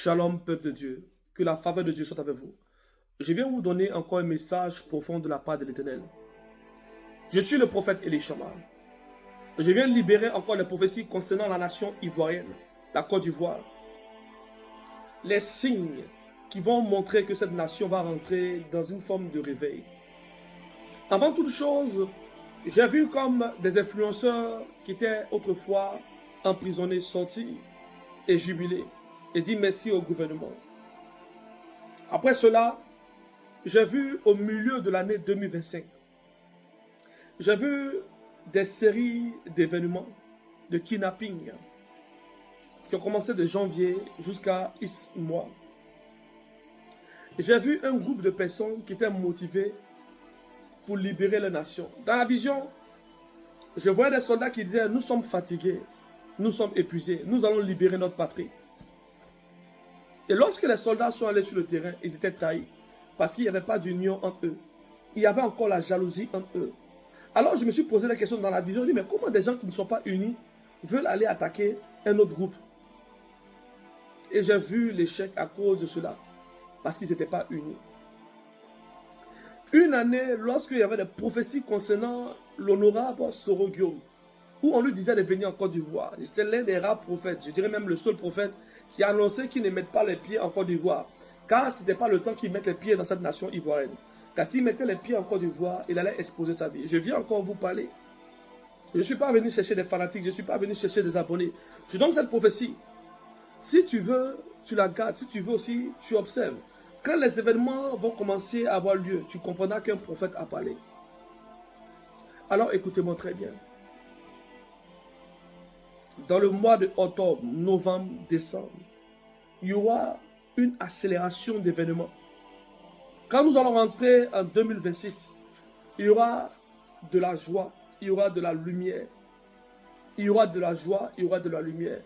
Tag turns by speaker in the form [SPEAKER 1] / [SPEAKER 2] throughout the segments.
[SPEAKER 1] Shalom, peuple de Dieu. Que la faveur de Dieu soit avec vous. Je viens vous donner encore un message profond de la part de l'Éternel. Je suis le prophète Elishama. Je viens libérer encore les prophéties concernant la nation ivoirienne, la Côte d'Ivoire. Les signes qui vont montrer que cette nation va rentrer dans une forme de réveil. Avant toute chose, j'ai vu comme des influenceurs qui étaient autrefois emprisonnés sortir et jubiler et dire merci au gouvernement. Après cela, j'ai vu au milieu de l'année 2025, j'ai vu des séries d'événements, de kidnapping, qui ont commencé de janvier jusqu'à ce mois. J'ai vu un groupe de personnes qui étaient motivées pour libérer la nation. Dans la vision, je voyais des soldats qui disaient, nous sommes fatigués, nous sommes épuisés, nous allons libérer notre patrie. Et lorsque les soldats sont allés sur le terrain, ils étaient trahis. Parce qu'il n'y avait pas d'union entre eux. Il y avait encore la jalousie entre eux. Alors je me suis posé la question dans la vision, je me dis, mais comment des gens qui ne sont pas unis veulent aller attaquer un autre groupe? Et j'ai vu l'échec à cause de cela. Parce qu'ils n'étaient pas unis. Une année, lorsqu'il y avait des prophéties concernant l'honorable Soro Guillaume, où on lui disait de venir en Côte d'Ivoire. J'étais l'un des rares prophètes, je dirais même le seul prophète qui a annoncé qu'il ne mette pas les pieds en Côte d'Ivoire. Car ce n'était pas le temps qu'il mette les pieds dans cette nation ivoirienne. Car s'il mettait les pieds en Côte d'Ivoire, il allait exposer sa vie. Je viens encore vous parler. Je ne suis pas venu chercher des fanatiques, je ne suis pas venu chercher des abonnés. Je donne cette prophétie. Si tu veux, tu la gardes. Si tu veux aussi, tu observes. Quand les événements vont commencer à avoir lieu, tu comprendras qu'un prophète a parlé. Alors écoutez-moi très bien. Dans le mois de octobre, novembre, décembre, il y aura une accélération d'événements. Quand nous allons rentrer en 2026, il y aura de la joie, il y aura de la lumière. Il y aura de la joie, il y aura de la lumière.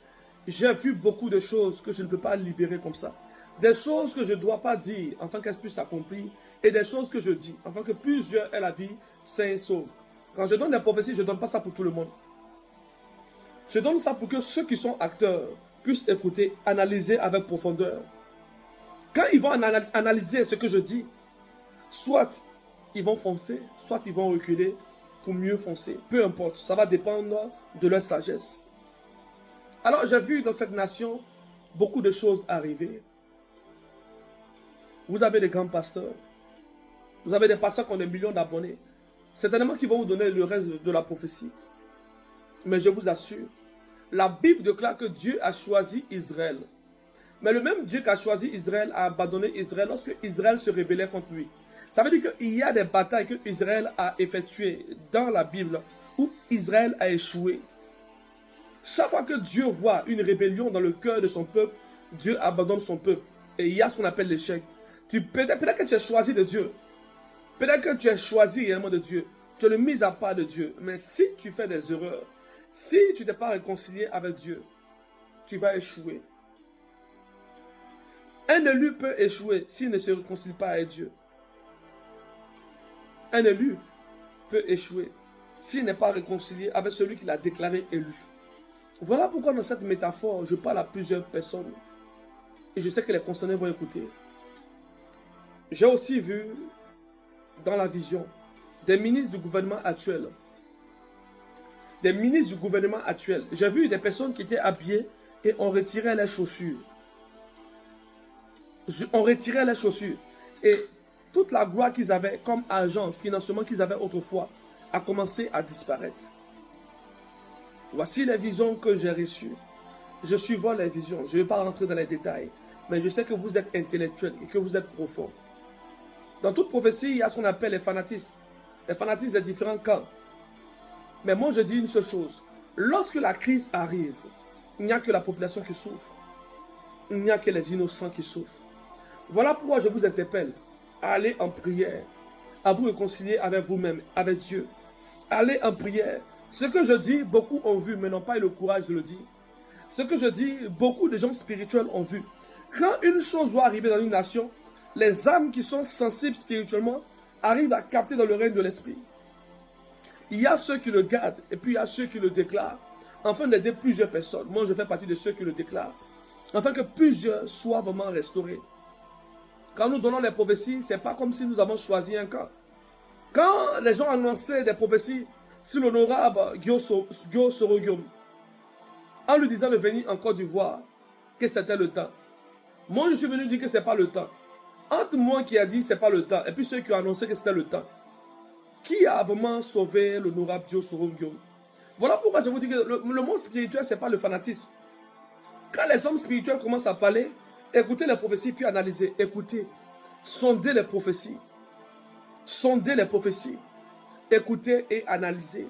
[SPEAKER 1] J'ai vu beaucoup de choses que je ne peux pas libérer comme ça. Des choses que je ne dois pas dire afin qu'elles puissent s'accomplir et des choses que je dis afin que plusieurs aient la vie saine et sauve. Quand je donne des prophéties, je ne donne pas ça pour tout le monde. Je donne ça pour que ceux qui sont acteurs puissent écouter, analyser avec profondeur. Quand ils vont analyser ce que je dis, soit ils vont foncer, soit ils vont reculer pour mieux foncer. Peu importe, ça va dépendre de leur sagesse. Alors j'ai vu dans cette nation beaucoup de choses arriver. Vous avez des grands pasteurs. Vous avez des pasteurs qui ont des millions d'abonnés. Certainement qu'ils vont vous donner le reste de la prophétie. Mais je vous assure, la Bible déclare que Dieu a choisi Israël. Mais le même Dieu qui a choisi Israël a abandonné Israël lorsque Israël se rébellait contre lui. Ça veut dire qu'il y a des batailles que Israël a effectuées dans la Bible où Israël a échoué. Chaque fois que Dieu voit une rébellion dans le cœur de son peuple, Dieu abandonne son peuple. Et il y a ce qu'on appelle l'échec. Peut-être que tu es choisi de Dieu. Peut-être que tu es choisi réellement de Dieu. Tu es le mis à part de Dieu. Mais si tu fais des erreurs, si tu n'es pas réconcilié avec Dieu, tu vas échouer. Un élu peut échouer s'il ne se réconcilie pas avec Dieu. Un élu peut échouer s'il n'est pas réconcilié avec celui qui l'a déclaré élu. Voilà pourquoi dans cette métaphore, je parle à plusieurs personnes. Et je sais que les concernés vont écouter. J'ai aussi vu dans la vision des ministres du gouvernement actuel. Des ministres du gouvernement actuel. J'ai vu des personnes qui étaient habillées et on retirait les chaussures. On retirait les chaussures. Et toute la gloire qu'ils avaient comme argent, financement qu'ils avaient autrefois, a commencé à disparaître. Voici les visions que j'ai reçues. Je suivais les visions. Je ne vais pas rentrer dans les détails. Mais je sais que vous êtes intellectuel et que vous êtes profond. Dans toute prophétie, il y a ce qu'on appelle les fanatismes. Les fanatismes des différents camps. Mais moi, je dis une seule chose. Lorsque la crise arrive, il n'y a que la population qui souffre. Il n'y a que les innocents qui souffrent. Voilà pourquoi je vous interpelle à aller en prière, à vous réconcilier avec vous-même, avec Dieu. Allez en prière. Ce que je dis, beaucoup ont vu, mais n'ont pas eu le courage de le dire. Ce que je dis, beaucoup de gens spirituels ont vu. Quand une chose doit arriver dans une nation, les âmes qui sont sensibles spirituellement arrivent à capter dans le règne de l'esprit. Il y a ceux qui le gardent et puis il y a ceux qui le déclarent afin d'aider plusieurs personnes. Moi, je fais partie de ceux qui le déclarent. afin que plusieurs soient vraiment restaurés. Quand nous donnons les prophéties, ce n'est pas comme si nous avons choisi un camp. Quand les gens annonçaient des prophéties sur l'honorable Guillaume Soro Guillaume, en lui disant de venir en Côte d'Ivoire, que c'était le temps. Moi, je suis venu dire que ce n'est pas le temps. Entre moi qui a dit que ce n'est pas le temps, et puis ceux qui ont annoncé que c'était le temps, qui a vraiment sauvé l'honorable Guillaume Soro Guillaume? Voilà pourquoi je vous dis que le monde spirituel, ce n'est pas le fanatisme. Quand les hommes spirituels commencent à parler, écoutez les prophéties puis analysez. Écoutez, sondez les prophéties. Sondez les prophéties. Écoutez et analysez.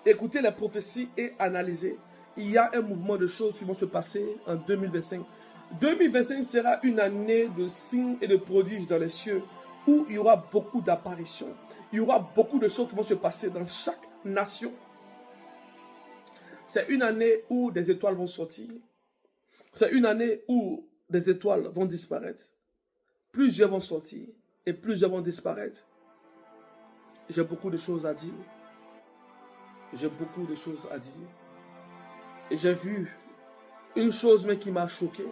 [SPEAKER 1] Écoutez les prophéties et analysez. Il y a un mouvement de choses qui vont se passer en 2025. 2025 sera une année de signes et de prodiges dans les cieux où il y aura beaucoup d'apparitions. Il y aura beaucoup de choses qui vont se passer dans chaque nation. C'est une année où des étoiles vont sortir. C'est une année où des étoiles vont disparaître. Plusieurs vont sortir et plusieurs vont disparaître. J'ai beaucoup de choses à dire. J'ai beaucoup de choses à dire. Et j'ai vu une chose mais qui m'a choqué.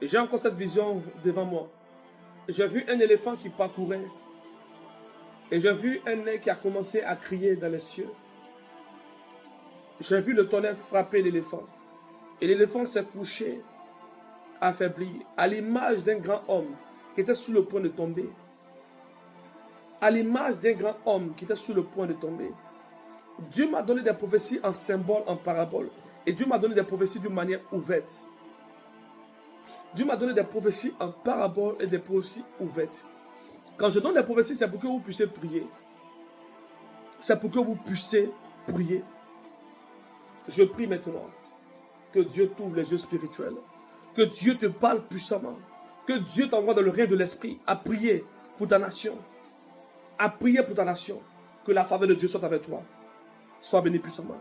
[SPEAKER 1] Et j'ai encore cette vision devant moi. J'ai vu un éléphant qui parcourait. Et j'ai vu un nez qui a commencé à crier dans les cieux. J'ai vu le tonnerre frapper l'éléphant. Et l'éléphant s'est couché, affaibli, à l'image d'un grand homme qui était sur le point de tomber. À l'image d'un grand homme qui était sur le point de tomber. Dieu m'a donné des prophéties en symbole, en parabole. Et Dieu m'a donné des prophéties d'une manière ouverte. Dieu m'a donné des prophéties en parabole et des prophéties ouvertes. Quand je donne des prophéties, c'est pour que vous puissiez prier. C'est pour que vous puissiez prier. Je prie maintenant que Dieu t'ouvre les yeux spirituels. Que Dieu te parle puissamment. Que Dieu t'envoie dans le règne de l'esprit à prier pour ta nation. À prier pour ta nation. Que la faveur de Dieu soit avec toi. Sois béni puissamment.